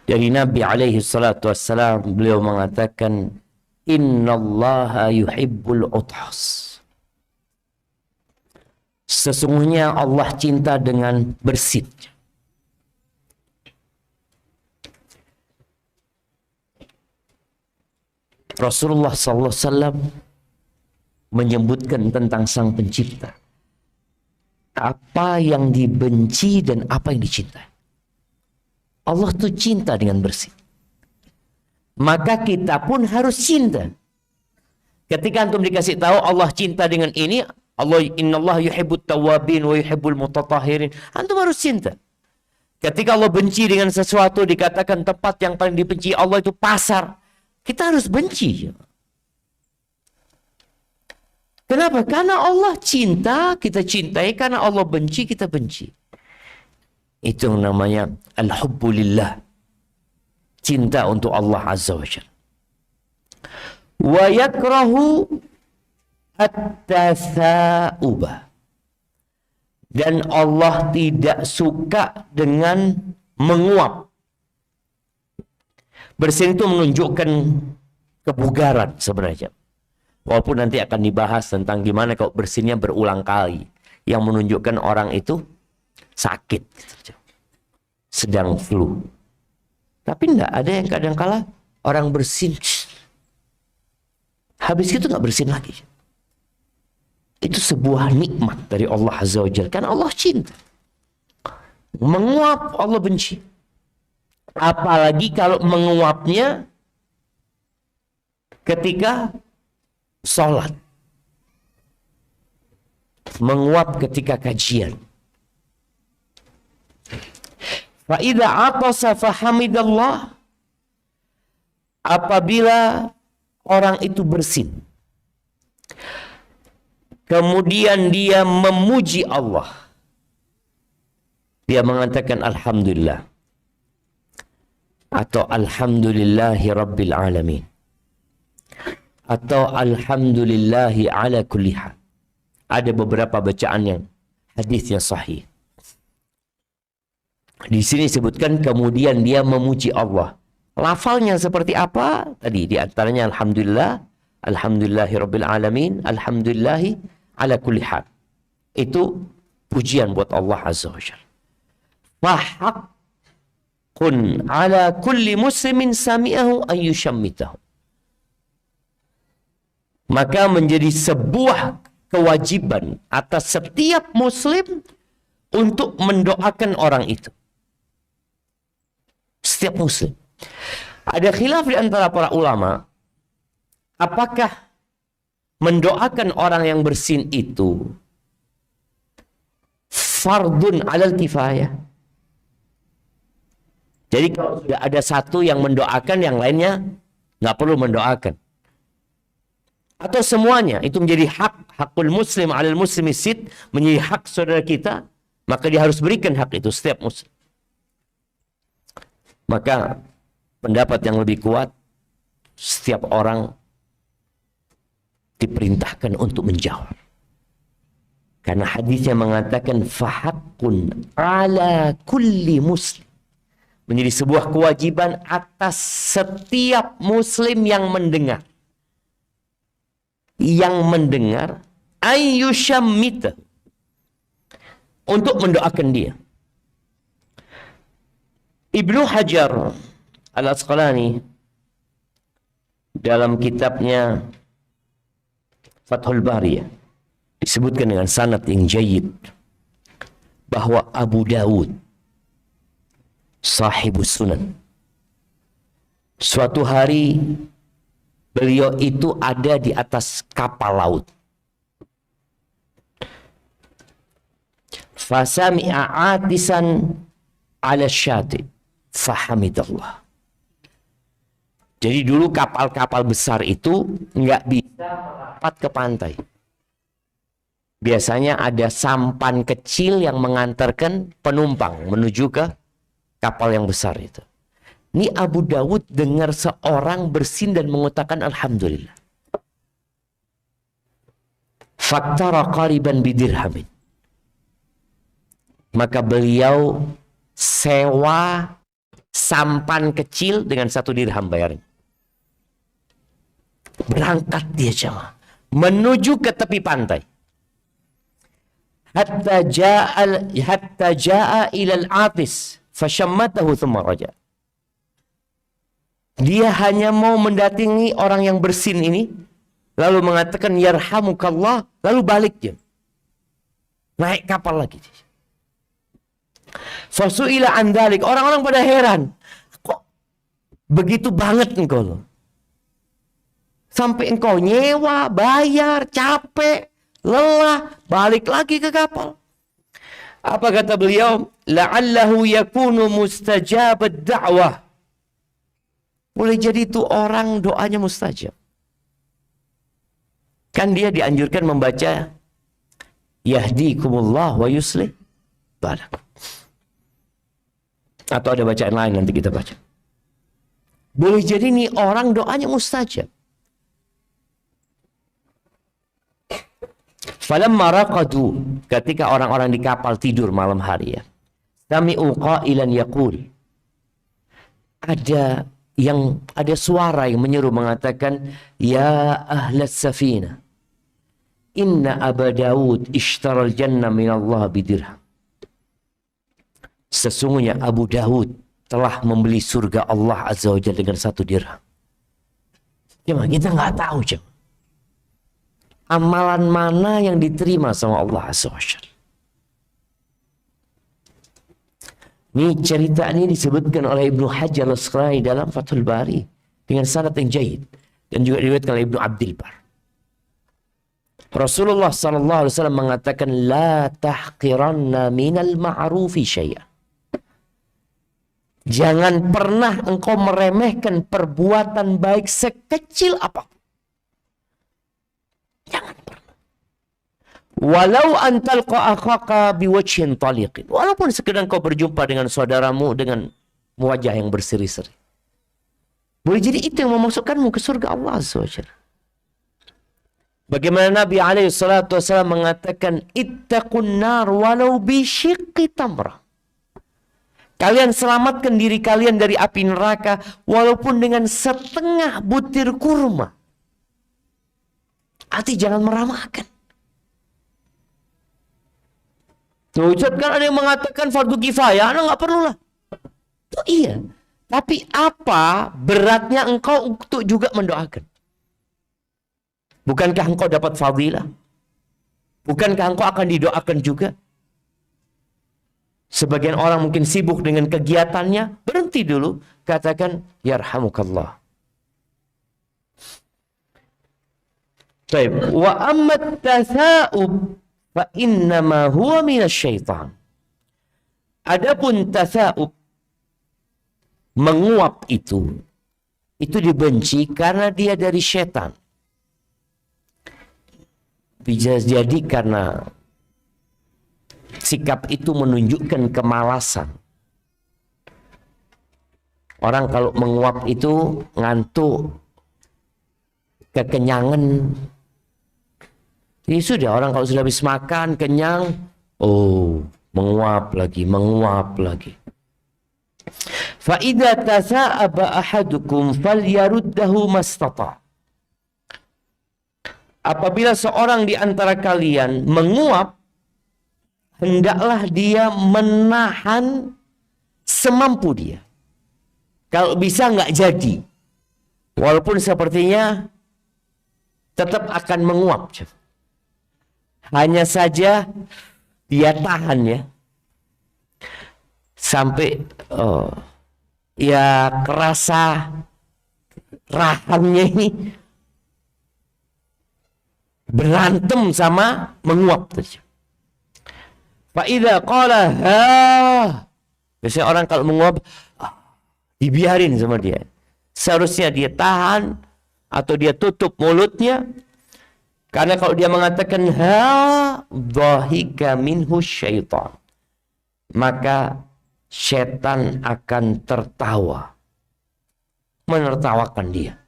Dari Nabi alaihi salatu wassalam, beliau mengatakan, innallaha yuhibbul uthas. Sesungguhnya Allah cinta dengan bersih. Rasulullah sallallahu alaihi wasallam menyebutkan tentang Sang Pencipta. Apa yang dibenci dan apa yang dicintai. Allah tuh cinta dengan bersih. Maka kita pun harus cinta. Ketika antum dikasih tahu Allah cinta dengan ini, Allah innallaha yuhibbut tawwabin wa yuhibbul mutatahhirin, antum harus cinta. Ketika Allah benci dengan sesuatu, dikatakan tempat yang paling dibenci Allah itu pasar, kita harus benci. Kenapa? Karena Allah cinta, kita cintai. Karena Allah benci, kita benci. Itu namanya al-hubbu lillah. Cinta untuk Allah Azza wa Jalla. Wa yakrahu at-tatha'uba. Dan Allah tidak suka dengan menguap. Bersin itu menunjukkan kebugaran sebenarnya. Walaupun nanti akan dibahas tentang gimana kalau bersinnya berulang kali. Yang menunjukkan orang itu sakit. Sedang flu. Tapi enggak, ada yang kadang-kala orang bersin. Habis itu enggak bersin lagi. Itu sebuah nikmat dari Allah Azza wa Jalla. Karena Allah cinta. Menguap Allah benci. Apalagi kalau menguapnya ketika sholat. Menguap ketika kajian. Fa'idha atasa fahamidallah. Apabila orang itu bersin, kemudian dia memuji Allah, dia mengatakan alhamdulillah atau alhamdulillahi rabbil alamin atau alhamdulillahi ala kulli hal. Ada beberapa bacaan yang hadisnya sahih. Di sini disebutkan kemudian dia memuji Allah. Lafalnya seperti apa? Tadi di antaranya alhamdulillah, alhamdulillahi rabbil alamin, alhamdulillahi ala kulli hal. Itu pujian buat Allah Azza wa Jalla. Fahaqqun ala kulli muslimin sami'ahu an yushammitahu. Maka menjadi sebuah kewajiban atas setiap muslim untuk mendoakan orang itu. Setiap muslim. Ada khilaf di antara para ulama, apakah mendoakan orang yang bersin itu fardun alal kifayah? Jadi kalau sudah ada satu yang mendoakan, yang lainnya nggak perlu mendoakan. Atau semuanya itu menjadi hakul muslim alal muslimi sid, menjadi hak saudara kita, maka dia harus berikan hak itu setiap muslim. Maka pendapat yang lebih kuat, setiap orang diperintahkan untuk menjawab. Karena hadisnya mengatakan fahaqqun ala kulli muslim. Menjadi sebuah kewajiban atas setiap muslim yang mendengar. Yang mendengar ayyushammita, untuk mendoakan dia. Ibnu Hajar Al-Asqalani dalam kitabnya Fathul Bari disebutkan dengan sanad yang jayyid bahwa Abu Dawud sahibus sunan, suatu hari beliau itu ada di atas kapal laut. Fasami'a atisan ala syati fahamidallah. Jadi dulu kapal-kapal besar itu nggak bisa merapat ke pantai. Biasanya ada sampan kecil yang mengantarkan penumpang menuju ke kapal yang besar itu. Ini Abu Dawud dengar seorang bersin dan mengutakan alhamdulillah. Faktara qariban bidirhamin. Maka beliau sewa sampan kecil dengan 1 dirham bayarnya. Berangkat dia jemaah menuju ke tepi pantai. Hatta jaa ila al-atis fashammatahu thumma raja. Dia hanya mau mendatangi orang yang bersin ini, lalu mengatakan yarhamukallah, lalu balik dia. Naik kapal lagi. Fasu'ila an dzalik, orang-orang pada heran. Kok begitu banget engkau loh? Sampai engkau nyewa, bayar, capek, lelah, balik lagi ke kapal. Apa kata beliau? La'allahu yakunu mustajabad da'wah. Boleh jadi itu orang doanya mustajab. Kan dia dianjurkan membaca yahdikumullah wa yuslih balakum. Atau ada bacaan lain nanti kita baca. Boleh jadi nih orang doanya mustajab. Falamma raqadu, ketika orang-orang di kapal tidur malam hari ya. Sami'u qailan yaqul. Ada suara yang menyeru mengatakan, ya ahlas safina, inna Aba Daud ishtaral jannah minallah bidirham. Sesungguhnya Abu Daud telah membeli surga Allah Azza wa Jalla dengan 1 dirham. Cuma kita nggak tahu cuma amalan mana yang diterima sama Allah Azza wa Jalla. Ini cerita ini disebutkan oleh Ibnu Hajar Al-Asqalani dalam Fathul Bari dengan sanad yang jayyid dan juga diriwayatkan oleh Ibnu Abdul Bar. Rasulullah sallallahu alaihi wasallam mengatakan la tahqiranna minal ma'rufi syai'an. Jangan pernah engkau meremehkan perbuatan baik sekecil apapun. Jangan pernah. Walau antalqa akhaka biwajhin taliqin. Walaupun sekedar kau berjumpa dengan saudaramu dengan wajah yang berseri-seri. Boleh jadi itu yang memasukkanmu ke surga Allah Azza wa Jalla. Bagaimana Nabi alaihi salatu wasallam mengatakan ittaqun nar walau bisyiqqi tamrah. Kalian selamatkan diri kalian dari api neraka walaupun dengan setengah butir kurma. Arti jangan meramahkan. Tuh, kan ada yang mengatakan fardu kifayah, nggak perlulah. Tuh iya. Tapi apa beratnya engkau untuk juga mendoakan? Bukankah engkau dapat fadilah? Bukankah engkau akan didoakan juga? Sebagian orang mungkin sibuk dengan kegiatannya, berhenti dulu, katakan yarhamukallah. Baik, wa ammat tasa'ub fa innama huwa minasyaitan. Adapun tasa'ub, menguap itu dibenci karena dia dari setan. Bisa jadi karena sikap itu menunjukkan kemalasan. Orang kalau menguap itu ngantuk, kekenyangan. Ini sudah, orang kalau sudah habis makan, kenyang, menguap lagi. Fa idza tasa'aba ahadukum falyaruddahu mastata'. Apabila seorang di antara kalian menguap, hendaklah dia menahan semampu dia. Kalau bisa nggak jadi. Walaupun sepertinya tetap akan menguap. Hanya saja dia tahan ya. Sampai ya kerasa rahangnya ini berantem sama menguap. Fa'idha qala biasanya orang kalau menguap dibiarin sama dia. Seharusnya dia tahan atau dia tutup mulutnya. Karena kalau dia mengatakan dhahika minhu syaitan, maka setan akan tertawa, menertawakan dia.